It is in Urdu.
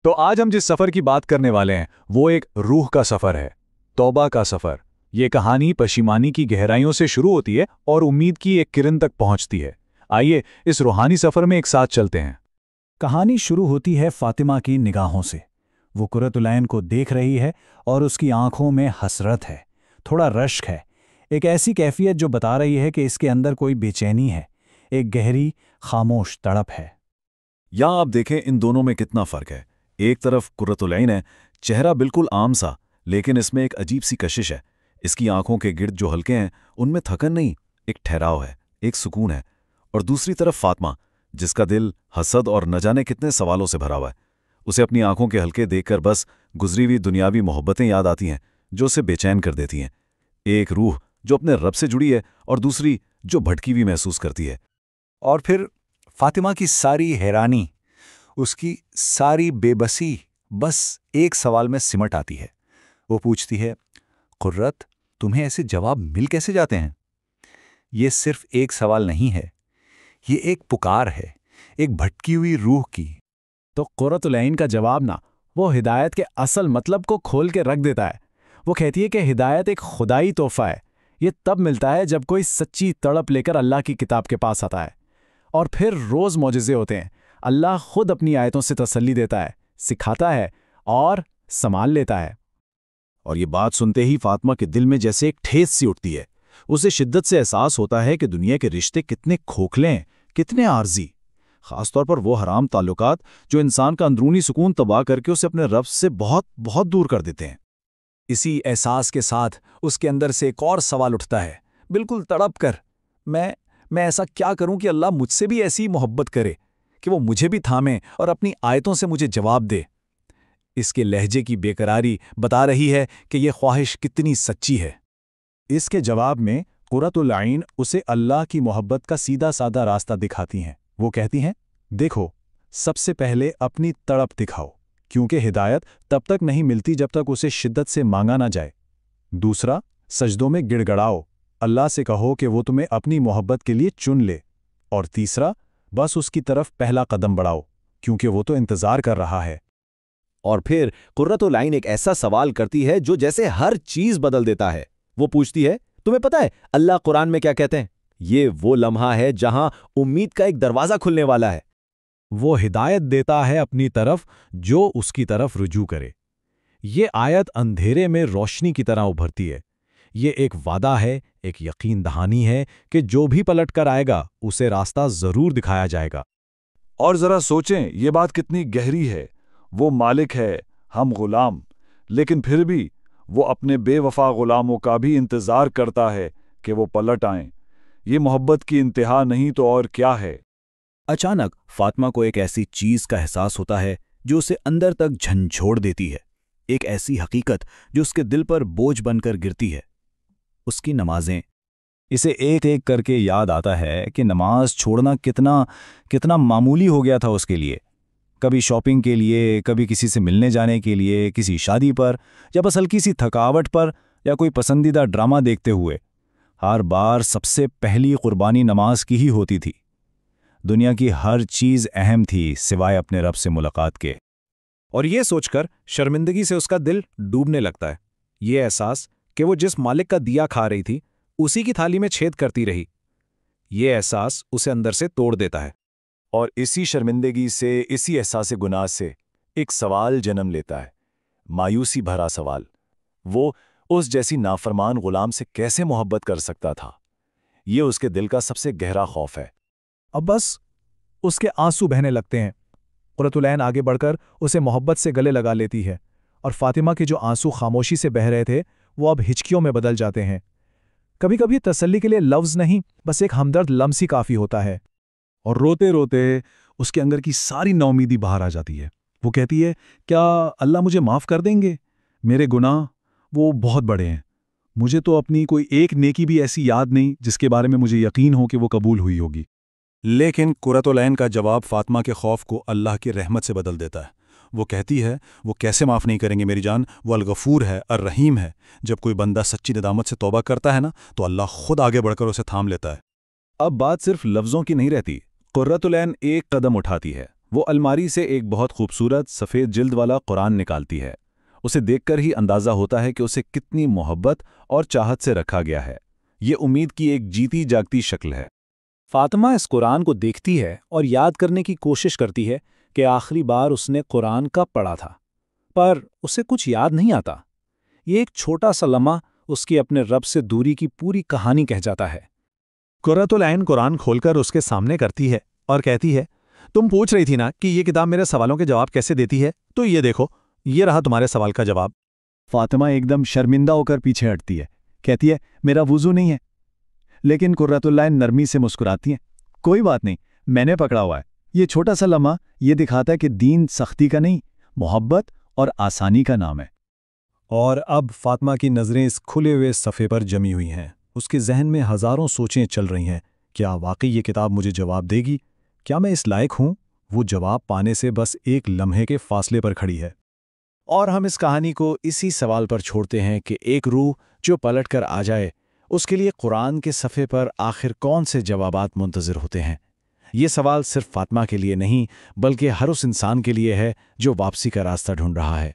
تو آج ہم جس سفر کی بات کرنے والے ہیں وہ ایک روح کا سفر ہے، توبہ کا سفر۔ یہ کہانی پشیمانی کی گہرائیوں سے شروع ہوتی ہے اور امید کی ایک کرن تک پہنچتی ہے۔ آئیے اس روحانی سفر میں ایک ساتھ چلتے ہیں۔ کہانی شروع ہوتی ہے فاطمہ کی نگاہوں سے۔ وہ قرۃ العین کو دیکھ رہی ہے اور اس کی آنکھوں میں حسرت ہے، تھوڑا رشک ہے، ایک ایسی کیفیت جو بتا رہی ہے کہ اس کے اندر کوئی بے چینی ہے، ایک گہری خاموش تڑپ ہے۔ یہاں آپ دیکھیں ان دونوں میں کتنا فرق ہے۔ ایک طرف قرۃ العین ہے، چہرہ بالکل عام سا، لیکن اس میں ایک عجیب سی کشش ہے۔ اس کی آنکھوں کے گرد جو حلقے ہیں ان میں تھکن نہیں، ایک ٹھہراؤ ہے، ایک سکون ہے۔ اور دوسری طرف فاطمہ، جس کا دل حسد اور نہ جانے کتنے سوالوں سے بھرا ہوا ہے۔ اسے اپنی آنکھوں کے حلقے دیکھ کر بس گزری ہوئی دنیاوی محبتیں یاد آتی ہیں جو اسے بے چین کر دیتی ہیں۔ ایک روح جو اپنے رب سے جڑی ہے اور دوسری جو بھٹکی ہوئی محسوس کرتی ہے۔ اور پھر فاطمہ کی ساری حیرانی، اس کی ساری بے بسی بس ایک سوال میں سمٹ آتی ہے۔ وہ پوچھتی ہے، قرت، تمہیں ایسے جواب مل کیسے جاتے ہیں؟ یہ صرف ایک سوال نہیں ہے، یہ ایک پکار ہے، ایک بھٹکی ہوئی روح کی۔ تو قرۃ العین کا جواب نہ، وہ ہدایت کے اصل مطلب کو کھول کے رکھ دیتا ہے۔ وہ کہتی ہے کہ ہدایت ایک خدائی تحفہ ہے، یہ تب ملتا ہے جب کوئی سچی تڑپ لے کر اللہ کی کتاب کے پاس آتا ہے۔ اور پھر روز معجزے ہوتے ہیں، اللہ خود اپنی آیتوں سے تسلی دیتا ہے، سکھاتا ہے اور سنبھال لیتا ہے۔ اور یہ بات سنتے ہی فاطمہ کے دل میں جیسے ایک ٹھیس سی اٹھتی ہے۔ اسے شدت سے احساس ہوتا ہے کہ دنیا کے رشتے کتنے کھوکھلے ہیں، کتنے عارضی، خاص طور پر وہ حرام تعلقات جو انسان کا اندرونی سکون تباہ کر کے اسے اپنے رب سے بہت بہت دور کر دیتے ہیں۔ اسی احساس کے ساتھ اس کے اندر سے ایک اور سوال اٹھتا ہے، بالکل تڑپ کر، میں ایسا کیا کروں کہ اللہ مجھ سے بھی ایسی محبت کرے کہ وہ مجھے بھی تھامے اور اپنی آیتوں سے مجھے جواب دے۔ اس کے لہجے کی بے قراری بتا رہی ہے کہ یہ خواہش کتنی سچی ہے۔ اس کے جواب میں قرۃ العین اسے اللہ کی محبت کا سیدھا سادہ راستہ دکھاتی ہیں۔ وہ کہتی ہیں، دیکھو، سب سے پہلے اپنی تڑپ دکھاؤ، کیونکہ ہدایت تب تک نہیں ملتی جب تک اسے شدت سے مانگا نہ جائے۔ دوسرا، سجدوں میں گڑ گڑاؤ، اللہ سے کہو کہ وہ تمہیں اپنی محبت کے لیے چن لے۔ اور تیسرا، بس اس کی طرف پہلا قدم بڑھاؤ، کیونکہ وہ تو انتظار کر رہا ہے۔ اور پھر قرۃ العین ایک ایسا سوال کرتی ہے جو جیسے ہر چیز بدل دیتا ہے۔ وہ پوچھتی ہے، تمہیں پتہ ہے اللہ قرآن میں کیا کہتے ہیں؟ یہ وہ لمحہ ہے جہاں امید کا ایک دروازہ کھلنے والا ہے۔ وہ ہدایت دیتا ہے اپنی طرف جو اس کی طرف رجوع کرے۔ یہ آیت اندھیرے میں روشنی کی طرح ابھرتی ہے۔ یہ ایک وعدہ ہے، ایک یقین دہانی ہے کہ جو بھی پلٹ کر آئے گا اسے راستہ ضرور دکھایا جائے گا۔ اور ذرا سوچیں یہ بات کتنی گہری ہے۔ وہ مالک ہے، ہم غلام، لیکن پھر بھی وہ اپنے بے وفا غلاموں کا بھی انتظار کرتا ہے کہ وہ پلٹ آئیں۔ یہ محبت کی انتہا نہیں تو اور کیا ہے؟ اچانک فاطمہ کو ایک ایسی چیز کا احساس ہوتا ہے جو اسے اندر تک جھنجھوڑ دیتی ہے، ایک ایسی حقیقت جو اس کے دل پر بوجھ بن کر گرتی ہے، اس کی نمازیں۔ اسے ایک ایک کر کے یاد آتا ہے کہ نماز چھوڑنا کتنا معمولی ہو گیا تھا اس کے لیے، کبھی شاپنگ کے لیے، کبھی کسی سے ملنے جانے کے لیے، کسی شادی پر، یا بس ہلکی سی تھکاوٹ پر، یا کوئی پسندیدہ ڈرامہ دیکھتے ہوئے۔ ہر بار سب سے پہلی قربانی نماز کی ہی ہوتی تھی۔ دنیا کی ہر چیز اہم تھی سوائے اپنے رب سے ملاقات کے۔ اور یہ سوچ کر شرمندگی سے اس کا دل ڈوبنے لگتا ہے۔ یہ احساس کہ وہ جس مالک کا دیا کھا رہی تھی اسی کی تھالی میں چھید کرتی رہی، یہ احساس اسے اندر سے توڑ دیتا ہے۔ اور اسی شرمندگی سے، اسی احساس گناہ سے ایک سوال جنم لیتا ہے، مایوسی بھرا سوال۔ وہ اس جیسی نافرمان غلام سے کیسے محبت کر سکتا تھا؟ یہ اس کے دل کا سب سے گہرا خوف ہے۔ اب بس اس کے آنسو بہنے لگتے ہیں۔ قرۃ العین آگے بڑھ کر اسے محبت سے گلے لگا لیتی ہے، اور فاطمہ کے جو آنسو خاموشی سے بہہ رہے تھے وہ اب ہچکیوں میں بدل جاتے ہیں۔ کبھی کبھی تسلی کے لیے لفظ نہیں، بس ایک ہمدرد لمس ہی کافی ہوتا ہے۔ اور روتے روتے اس کے اندر کی ساری ناامیدی باہر آ جاتی ہے۔ وہ کہتی ہے، کیا اللہ مجھے معاف کر دیں گے؟ میرے گناہ وہ بہت بڑے ہیں، مجھے تو اپنی کوئی ایک نیکی بھی ایسی یاد نہیں جس کے بارے میں مجھے یقین ہو کہ وہ قبول ہوئی ہوگی۔ لیکن قرۃ العین کا جواب فاطمہ کے خوف کو اللہ کی رحمت سے بدل دیتا ہے۔ وہ کہتی ہے، وہ کیسے معاف نہیں کریں گے میری جان، وہ الغفور ہے، الرحیم ہے۔ جب کوئی بندہ سچی ندامت سے توبہ کرتا ہے نا، تو اللہ خود آگے بڑھ کر اسے تھام لیتا ہے۔ اب بات صرف لفظوں کی نہیں رہتی، قرۃ العین ایک قدم اٹھاتی ہے، وہ الماری سے ایک بہت خوبصورت سفید جلد والا قرآن نکالتی ہے۔ اسے دیکھ کر ہی اندازہ ہوتا ہے کہ اسے کتنی محبت اور چاہت سے رکھا گیا ہے۔ یہ امید کی ایک جیتی جاگتی شکل ہے۔ فاطمہ اس قرآن کو دیکھتی ہے اور یاد کرنے کی کوشش کرتی ہے کہ آخری بار اس نے قرآن کب پڑھا تھا، پر اسے کچھ یاد نہیں آتا۔ یہ ایک چھوٹا سا لمحہ اس کی اپنے رب سے دوری کی پوری کہانی کہہ جاتا ہے۔ قرۃ العین قرآن کھول کر اس کے سامنے کرتی ہے اور کہتی ہے، تم پوچھ رہی تھی نا کہ یہ کتاب میرے سوالوں کے جواب کیسے دیتی ہے، تو یہ دیکھو، یہ رہا تمہارے سوال کا جواب۔ فاطمہ ایک دم شرمندہ ہو کر پیچھے ہٹتی ہے، کہتی ہے میرا وضو نہیں ہے، لیکن قرۃ العین نرمی سے مسکراتی ہیں، کوئی بات نہیں، میں نے پکڑا ہوا ہے۔ یہ چھوٹا سا لمحہ یہ دکھاتا ہے کہ دین سختی کا نہیں، محبت اور آسانی کا نام ہے۔ اور اب فاطمہ کی نظریں اس کھلے ہوئے صفحے پر جمی ہوئی ہیں۔ اس کے ذہن میں ہزاروں سوچیں چل رہی ہیں۔ کیا واقعی یہ کتاب مجھے جواب دے گی؟ کیا میں اس لائق ہوں؟ وہ جواب پانے سے بس ایک لمحے کے فاصلے پر کھڑی ہے۔ اور ہم اس کہانی کو اسی سوال پر چھوڑتے ہیں کہ ایک روح جو پلٹ کر آ جائے، اس کے لیے قرآن کے صفحے پر آخر کون سے جوابات منتظر ہوتے ہیں؟ یہ سوال صرف فاطمہ کے لیے نہیں، بلکہ ہر اس انسان کے لیے ہے جو واپسی کا راستہ ڈھونڈ رہا ہے۔